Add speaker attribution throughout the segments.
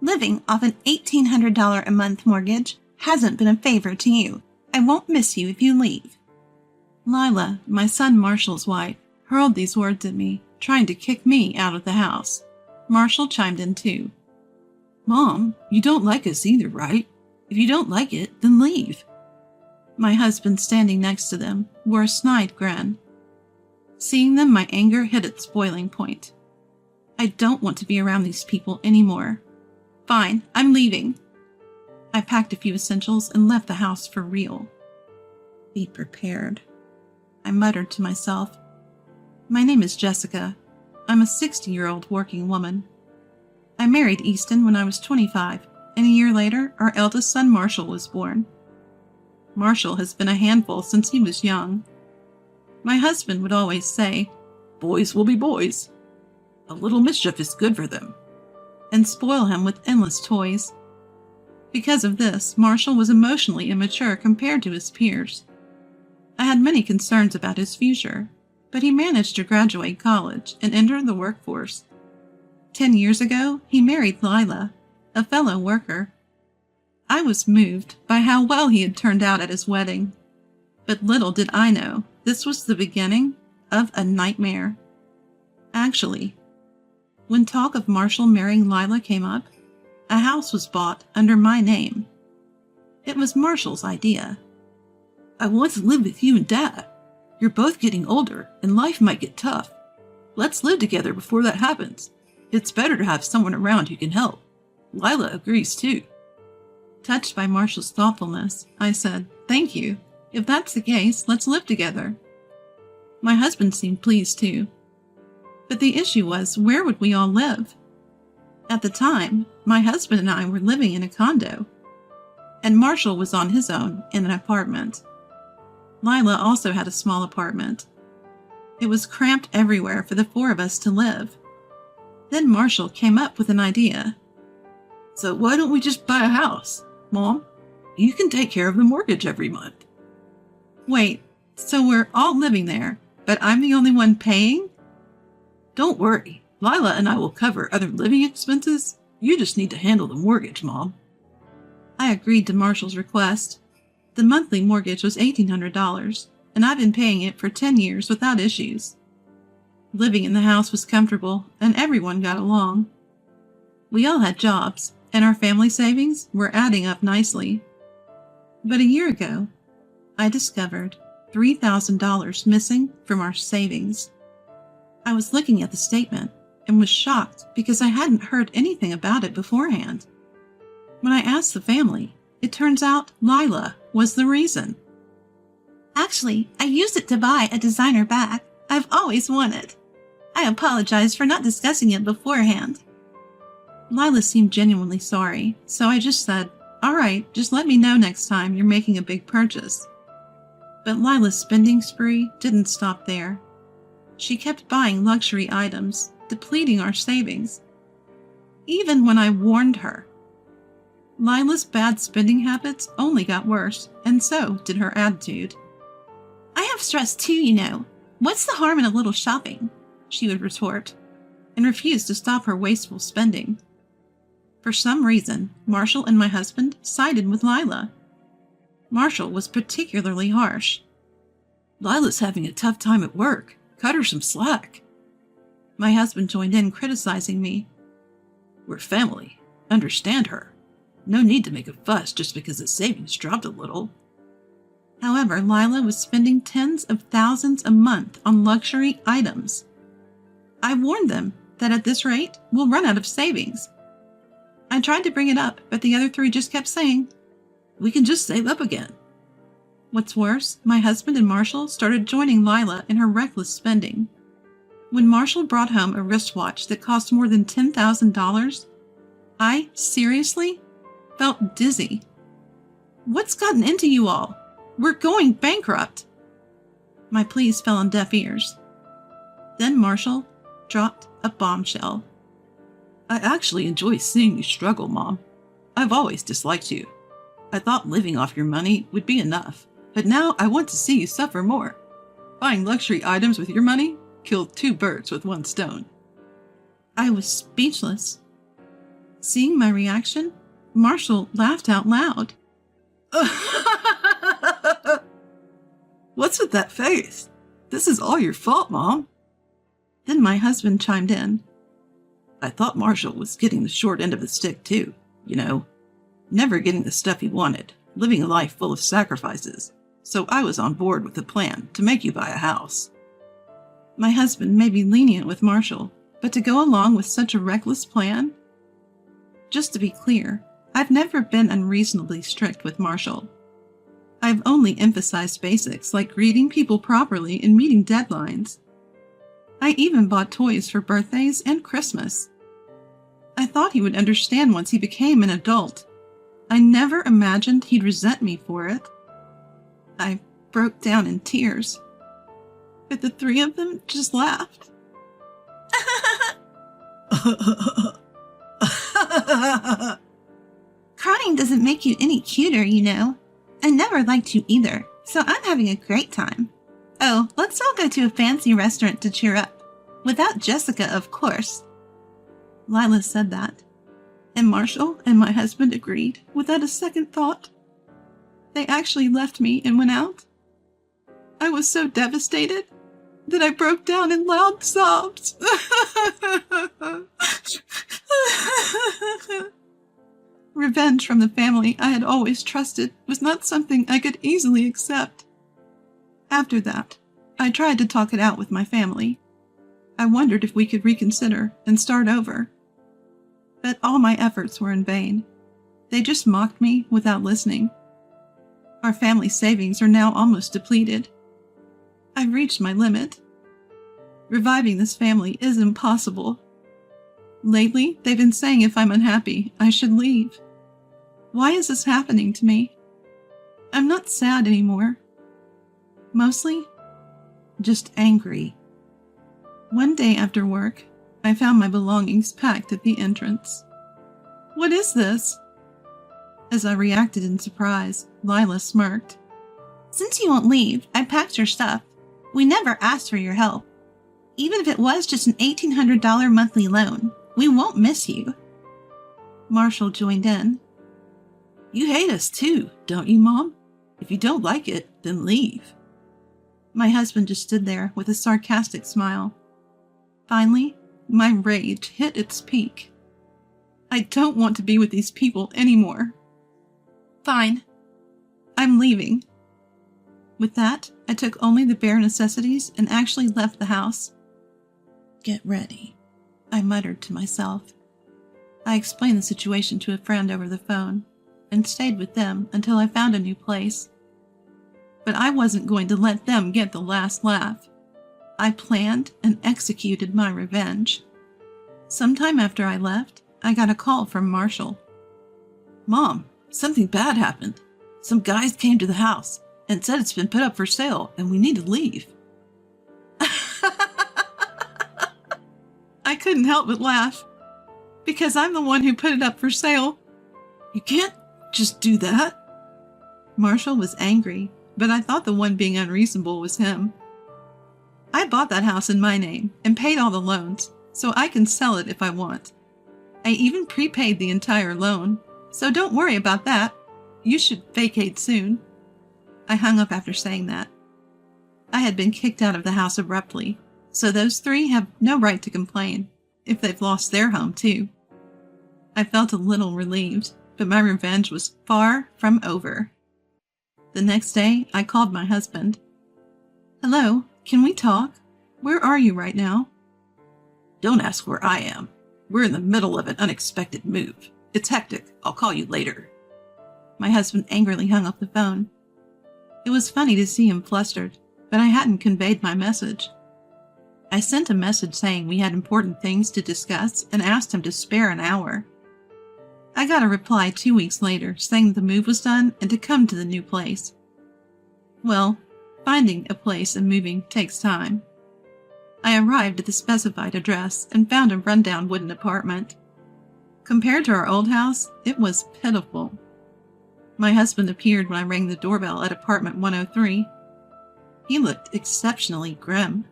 Speaker 1: Living off an $1,800 a month mortgage hasn't been a favor to you. I won't miss you if you leave." Lila, my son Marshall's wife, hurled these words at me, trying to kick me out of the house. Marshall chimed in too. "Mom, you don't like us either, right? If you don't like it, then leave." My husband, standing next to them, wore a snide grin. Seeing them, my anger hit its boiling point. I don't want to be around these people anymore. Fine, I'm leaving. I packed a few essentials and left the house for real. Be prepared, I muttered to myself. My name is Jessica. I'm a 60-year-old working woman. I married Easton when I was 25, and a year later, our eldest son Marshall was born. Marshall has been a handful since he was young. My husband would always say, "Boys will be boys. A little mischief is good for them," and spoil him with endless toys. Because of this, Marshall was emotionally immature compared to his peers. I had many concerns about his future, but he managed to graduate college and enter the workforce. 10 years ago, he married Lila, a fellow worker. I was moved by how well he had turned out at his wedding, but little did I know this was the beginning of a nightmare. Actually, when talk of Marshall marrying Lila came up, a house was bought under my name. It was Marshall's idea. "I want to live with you and Dad. You're both getting older, and life might get tough. Let's live together before that happens. It's better to have someone around who can help." Lila agrees too. Touched by Marshall's thoughtfulness, I said, "Thank you. If that's the case, let's live together." My husband seemed pleased too. But the issue was, where would we all live? At the time, my husband and I were living in a condo, and Marshall was on his own in an apartment. Lila also had a small apartment. It was cramped everywhere for the four of us to live. Then Marshall came up with an idea. "So why don't we just buy a house? Mom, you can take care of the mortgage every month." Wait, so we're all living there, but I'm the only one paying? "Don't worry, Lila and I will cover other living expenses. You just need to handle the mortgage, Mom." I agreed to Marshall's request. The monthly mortgage was $1,800, and I've been paying it for 10 years without issues. Living in the house was comfortable, and everyone got along. We all had jobs, and our family savings were adding up nicely. But a year ago, I discovered $3,000 missing from our savings. I was looking at the statement and was shocked because I hadn't heard anything about it beforehand. When I asked the family, it turns out Lila was the reason. "Actually, I used it to buy a designer bag I've always wanted. I apologize for not discussing it beforehand." Lila seemed genuinely sorry, so I just said, "All right, just let me know next time you're making a big purchase." But Lila's spending spree didn't stop there. She kept buying luxury items, depleting our savings. Even when I warned her. Lila's bad spending habits only got worse, and so did her attitude. "I have stress too, you know. What's the harm in a little shopping?" she would retort, and refuse to stop her wasteful spending. For some reason, Marshall and my husband sided with Lila. Marshall was particularly harsh. "Lila's having a tough time at work. Cut her some slack." My husband joined in, criticizing me. "We're family. Understand her. No need to make a fuss just because the savings dropped a little." However, Lila was spending tens of thousands a month on luxury items. I warned them that at this rate, we'll run out of savings. I tried to bring it up, but the other three just kept saying, "We can just save up again." What's worse, my husband and Marshall started joining Lila in her reckless spending. When Marshall brought home a wristwatch that cost more than $10,000, I seriously felt dizzy. "What's gotten into you all? We're going bankrupt." My pleas fell on deaf ears. Then Marshall dropped a bombshell. "I actually enjoy seeing you struggle, Mom. I've always disliked you. I thought living off your money would be enough, but now I want to see you suffer more. Buying luxury items with your money killed two birds with one stone." I was speechless. Seeing my reaction, Marshall laughed out loud.
Speaker 2: What's with that face? This is all your fault, Mom.
Speaker 1: Then my husband chimed in.
Speaker 2: I thought Marshall was getting the short end of the stick, too. You know, never getting the stuff he wanted, living a life full of sacrifices. So I was on board with the plan to make you buy a house.
Speaker 1: My husband may be lenient with Marshall, but to go along with such a reckless plan? Just to be clear, I've never been unreasonably strict with Marshall. I've only emphasized basics like greeting people properly and meeting deadlines. I even bought toys for birthdays and Christmas. I thought he would understand once he became an adult. I never imagined he'd resent me for it. I broke down in tears, but the three of them just laughed. Crying doesn't make you any cuter, you know. I never liked you either, so I'm having a great time. Oh, let's all go to a fancy restaurant to cheer up. Without Jessica, of course. Lila said that, and Marshall and my husband agreed without a second thought. They actually left me and went out. I was so devastated that I broke down in loud sobs. Revenge from the family I had always trusted was not something I could easily accept. After that, I tried to talk it out with my family. I wondered if we could reconsider and start over. But all my efforts were in vain. They just mocked me without listening. Our family savings are now almost depleted. I've reached my limit. Reviving this family is impossible. Lately, they've been saying if I'm unhappy, I should leave. Why is this happening to me? I'm not sad anymore. Mostly, just angry. One day after work, I found my belongings packed at the entrance. What is this? As I reacted in surprise, Lila smirked. Since you won't leave, I packed your stuff. We never asked for your help. Even if it was just an $1,800 monthly loan, we won't miss you. Marshall joined in.
Speaker 2: You hate us too, don't you, Mom? If you don't like it, then leave.
Speaker 1: My husband just stood there with a sarcastic smile. Finally, my rage hit its peak. I don't want to be with these people anymore. Fine. I'm leaving. With that, I took only the bare necessities and actually left the house. Get ready, I muttered to myself. I explained the situation to a friend over the phone and stayed with them until I found a new place. But I wasn't going to let them get the last laugh. I planned and executed my revenge. Sometime after I left, I got a call from Marshall.
Speaker 2: Mom, something bad happened. Some guys came to the house and said it's been put up for sale and we need to leave.
Speaker 1: I couldn't help but laugh, because I'm the one who put it up for sale.
Speaker 2: You can't just do that.
Speaker 1: Marshall was angry, but I thought the one being unreasonable was him. I bought that house in my name and paid all the loans, so I can sell it if I want. I even prepaid the entire loan, so don't worry about that. You should vacate soon. I hung up after saying that. I had been kicked out of the house abruptly, so those three have no right to complain if they've lost their home too. I felt a little relieved, but my revenge was far from over. The next day, I called my husband. Hello, can we talk? Where are you right now?
Speaker 2: Don't ask where I am. We're in the middle of an unexpected move. It's hectic. I'll call you later.
Speaker 1: My husband angrily hung up the phone. It was funny to see him flustered, but I hadn't conveyed my message. I sent a message saying we had important things to discuss and asked him to spare an hour. I got a reply 2 weeks later saying the move was done and to come to the new place. Well, finding a place and moving takes time. I arrived at the specified address and found a rundown wooden apartment. Compared to our old house, it was pitiful. My husband appeared when I rang the doorbell at apartment 103. He looked exceptionally grim.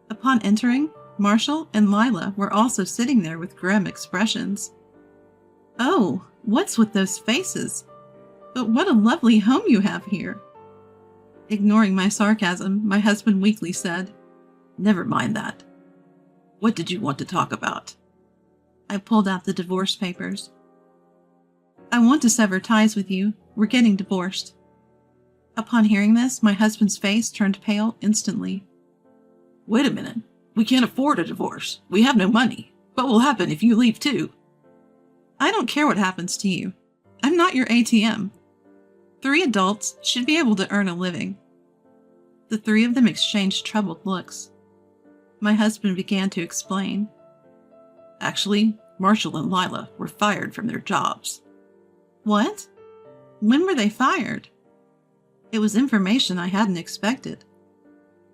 Speaker 1: Upon entering, Marshall and Lila were also sitting there with grim expressions. Oh, what's with those faces? But what a lovely home you have here. Ignoring my sarcasm, my husband weakly said,
Speaker 2: Never mind that. What did you want to talk about?
Speaker 1: I pulled out the divorce papers. I want to sever ties with you. We're getting divorced. Upon hearing this, my husband's face turned pale instantly.
Speaker 2: Wait a minute. We can't afford a divorce. We have no money. What will happen if you leave too?
Speaker 1: I don't care what happens to you. I'm not your ATM. 3 adults should be able to earn a living. The 3 of them exchanged troubled looks. My husband began to explain.
Speaker 2: Actually, Marshall and Lila were fired from their jobs.
Speaker 1: What? When were they fired? It was information I hadn't expected.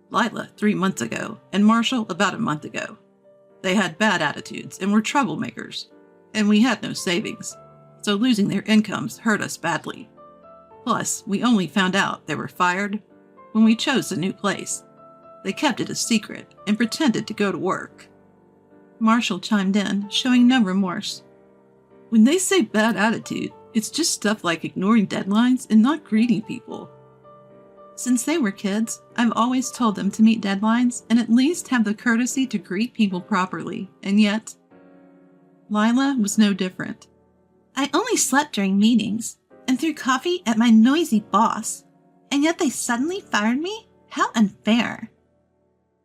Speaker 2: Lila 3 months ago, and Marshall about a month ago. They had bad attitudes and were troublemakers, and we had no savings, so losing their incomes hurt us badly. Plus, we only found out they were fired when we chose a new place. They kept it a secret and pretended to go to work.
Speaker 1: Marshall chimed in, showing no remorse.
Speaker 2: When they say bad attitude, it's just stuff like ignoring deadlines and not greeting people.
Speaker 1: Since they were kids, I've always told them to meet deadlines and at least have the courtesy to greet people properly, and yet, Lila was no different. I only slept during meetings and threw coffee at my noisy boss, and yet they suddenly fired me? How unfair.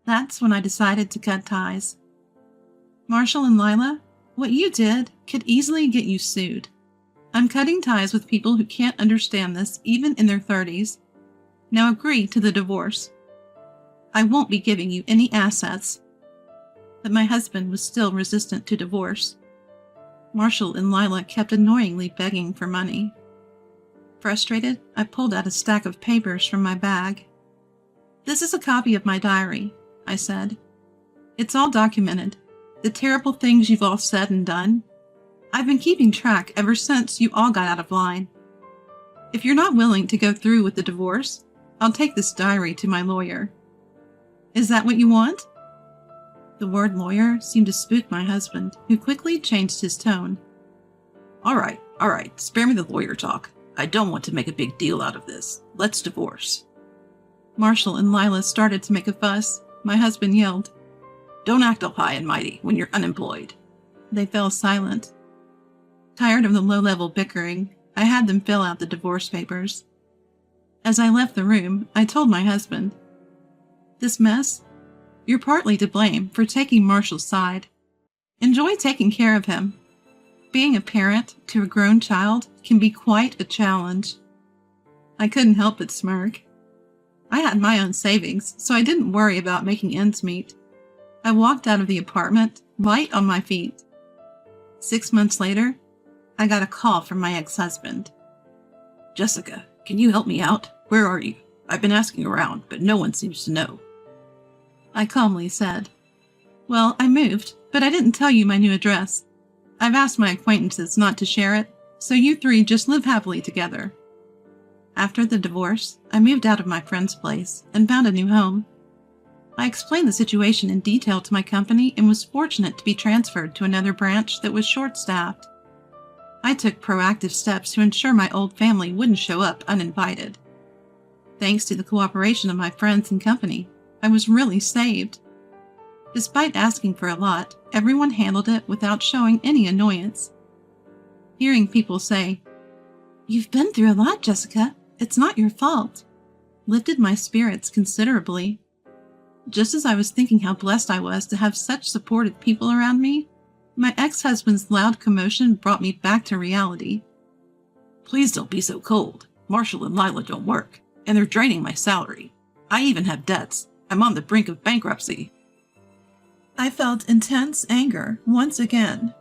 Speaker 1: That's when I decided to cut ties. Marshall and Lila, what you did could easily get you sued. I'm cutting ties with people who can't understand this even in their 30s. Now agree to the divorce. I won't be giving you any assets. But my husband was still resistant to divorce. Marshall and Lila kept annoyingly begging for money. Frustrated, I pulled out a stack of papers from my bag. This is a copy of my diary, I said. It's all documented. The terrible things you've all said and done. I've been keeping track ever since you all got out of line. If you're not willing to go through with the divorce, I'll take this diary to my lawyer. Is that what you want? The word lawyer seemed to spook my husband, who quickly changed his tone.
Speaker 2: All right, spare me the lawyer talk. I don't want to make a big deal out of this. Let's divorce.
Speaker 1: Marshall and Lila started to make a fuss. My husband yelled,
Speaker 2: Don't act all high and mighty when you're unemployed.
Speaker 1: They fell silent. Tired of the low-level bickering, I had them fill out the divorce papers. As I left the room, I told my husband, This mess? You're partly to blame for taking Marshall's side. Enjoy taking care of him. Being a parent to a grown child can be quite a challenge. I couldn't help but smirk. I had my own savings, so I didn't worry about making ends meet. I walked out of the apartment, light on my feet. 6 months later, I got a call from my ex-husband.
Speaker 2: Jessica, can you help me out? Where are you? I've been asking around, but no one seems to know.
Speaker 1: I calmly said, Well, I moved, but I didn't tell you my new address. I've asked my acquaintances not to share it, so you 3 just live happily together. After the divorce, I moved out of my friend's place and found a new home. I explained the situation in detail to my company and was fortunate to be transferred to another branch that was short-staffed. I took proactive steps to ensure my old family wouldn't show up uninvited. Thanks to the cooperation of my friends and company, I was really saved. Despite asking for a lot, everyone handled it without showing any annoyance. Hearing people say, You've been through a lot, Jessica. It's not your fault, lifted my spirits considerably. Just as I was thinking how blessed I was to have such supportive people around me, my ex-husband's loud commotion brought me back to reality.
Speaker 2: Please don't be so cold. Marshall and Lila don't work, and they're draining my salary. I even have debts. I'm on the brink of bankruptcy.
Speaker 1: I felt intense anger once again.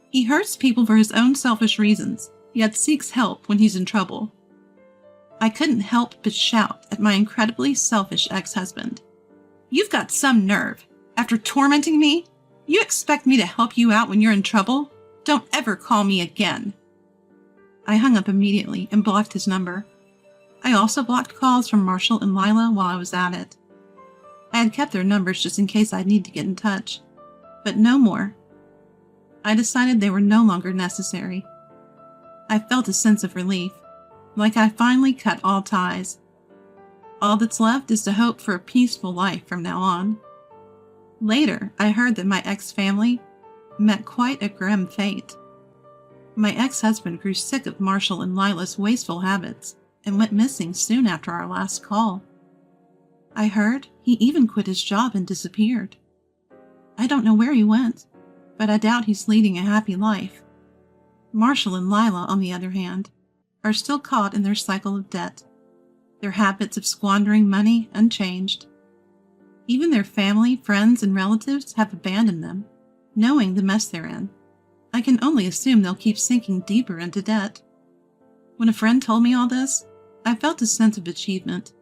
Speaker 1: He hurts people for his own selfish reasons, yet seeks help when he's in trouble. I couldn't help but shout at my incredibly selfish ex-husband. You've got some nerve. After tormenting me, you expect me to help you out when you're in trouble? Don't ever call me again. I hung up immediately and blocked his number. I also blocked calls from Marshall and Lila while I was at it. I had kept their numbers just in case I'd need to get in touch, but no more. I decided they were no longer necessary. I felt a sense of relief, like I finally cut all ties. All that's left is to hope for a peaceful life from now on. Later, I heard that my ex-family met quite a grim fate. My ex-husband grew sick of Marshall and Lila's wasteful habits and went missing soon after our last call. I heard he even quit his job and disappeared. I don't know where he went, but I doubt he's leading a happy life. Marshall and Lila, on the other hand, are still caught in their cycle of debt, their habits of squandering money unchanged. Even their family, friends, and relatives have abandoned them, knowing the mess they're in. I can only assume they'll keep sinking deeper into debt. When a friend told me all this, I felt a sense of achievement.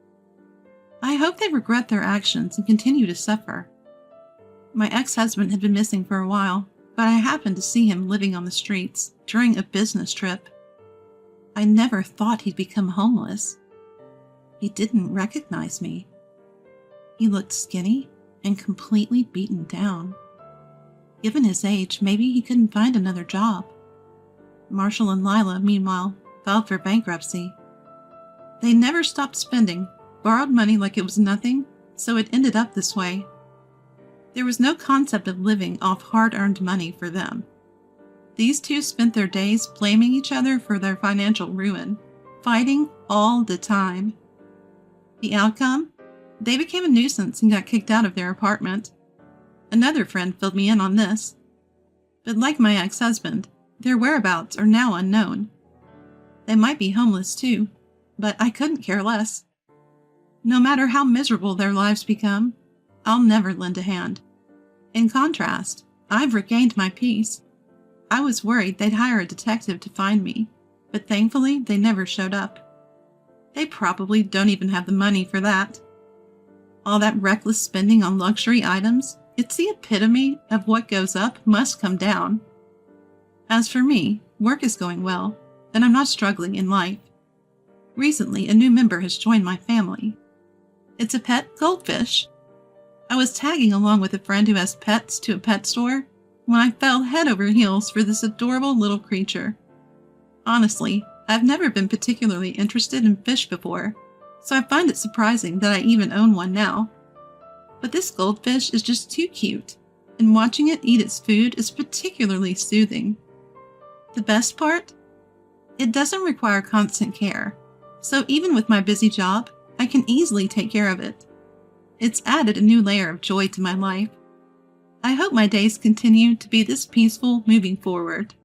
Speaker 1: I hope they regret their actions and continue to suffer. My ex-husband had been missing for a while, but I happened to see him living on the streets during a business trip. I never thought he'd become homeless. He didn't recognize me. He looked skinny and completely beaten down. Given his age, maybe he couldn't find another job. Marshall and Lila, meanwhile, filed for bankruptcy. They never stopped spending, borrowed money like it was nothing, so it ended up this way. There was no concept of living off hard-earned money for them. These two spent their days blaming each other for their financial ruin, fighting all the time. The outcome? They became a nuisance and got kicked out of their apartment. Another friend filled me in on this. But like my ex-husband, their whereabouts are now unknown. They might be homeless too, but I couldn't care less. No matter how miserable their lives become, I'll never lend a hand. In contrast, I've regained my peace. I was worried they'd hire a detective to find me, but thankfully they never showed up. They probably don't even have the money for that. All that reckless spending on luxury items, it's the epitome of what goes up must come down. As for me, work is going well, and I'm not struggling in life. Recently, a new member has joined my family. It's a pet goldfish. I was tagging along with a friend who has pets to a pet store when I fell head over heels for this adorable little creature. Honestly, I've never been particularly interested in fish before, so I find it surprising that I even own one now. But this goldfish is just too cute, and watching it eat its food is particularly soothing. The best part? It doesn't require constant care, so even with my busy job, I can easily take care of it. It's added a new layer of joy to my life. I hope my days continue to be this peaceful moving forward.